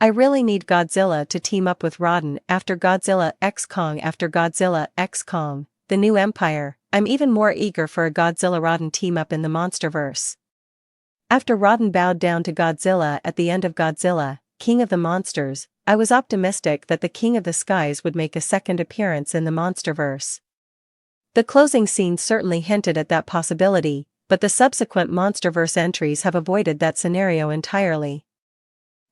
I really need Godzilla to team up with Rodan after Godzilla x Kong. After Godzilla x Kong, The New Empire, I'm even more eager for a Godzilla Rodan team-up in the MonsterVerse. After Rodan bowed down to Godzilla at the end of Godzilla, King of the Monsters, I was optimistic that the King of the Skies would make a second appearance in the MonsterVerse. The closing scene certainly hinted at that possibility, but the subsequent MonsterVerse entries have avoided that scenario entirely.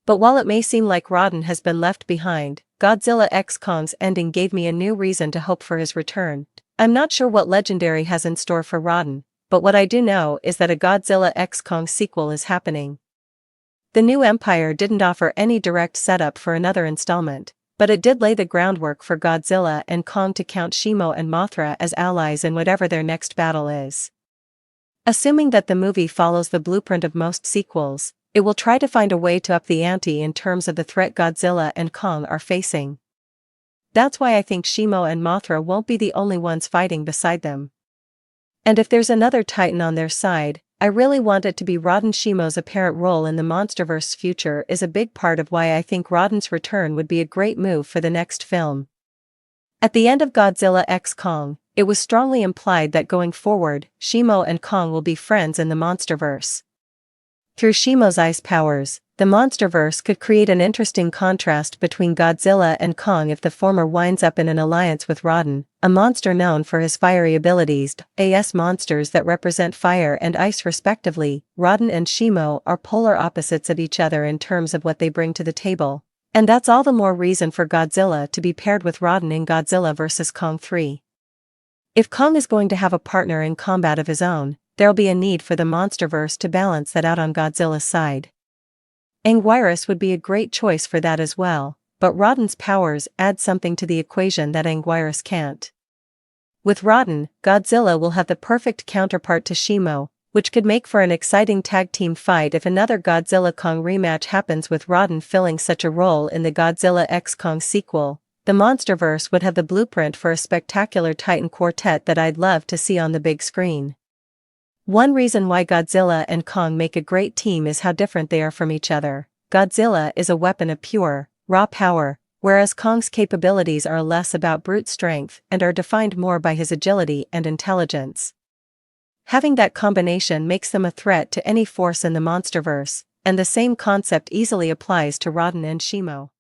But while it may seem like Rodan has been left behind, Godzilla x Kong's ending gave me a new reason to hope for his return. I'm not sure what Legendary has in store for Rodan, but what I do know is that a Godzilla x Kong sequel is happening. The New Empire didn't offer any direct setup for another installment, but it did lay the groundwork for Godzilla and Kong to count Shimo and Mothra as allies in whatever their next battle is. Assuming that the movie follows the blueprint of most sequels, it will try to find a way to up the ante in terms of the threat Godzilla and Kong are facing. That's why I think Shimo and Mothra won't be the only ones fighting beside them. And if there's another Titan on their side, I really want it to be Rodan. Shimo's apparent role in the MonsterVerse future is a big part of why I think Rodan's return would be a great move for the next film. At the end of Godzilla x Kong, it was strongly implied that going forward, Shimo and Kong will be friends in the MonsterVerse. Through Shimo's ice powers, the MonsterVerse could create an interesting contrast between Godzilla and Kong if the former winds up in an alliance with Rodan, a monster known for his fiery abilities. As monsters that represent fire and ice respectively, Rodan and Shimo are polar opposites of each other in terms of what they bring to the table. And that's all the more reason for Godzilla to be paired with Rodan in Godzilla vs. Kong 3. If Kong is going to have a partner in combat of his own, there'll be a need for the MonsterVerse to balance that out on Godzilla's side. Anguirus would be a great choice for that as well, but Rodan's powers add something to the equation that Anguirus can't. With Rodan, Godzilla will have the perfect counterpart to Shimo, which could make for an exciting tag team fight if another Godzilla-Kong rematch happens with Rodan filling such a role in the Godzilla x Kong sequel. The MonsterVerse would have the blueprint for a spectacular Titan quartet that I'd love to see on the big screen. One reason why Godzilla and Kong make a great team is how different they are from each other. Godzilla is a weapon of pure, raw power, whereas Kong's capabilities are less about brute strength and are defined more by his agility and intelligence. Having that combination makes them a threat to any force in the MonsterVerse, and the same concept easily applies to Rodan and Shimo.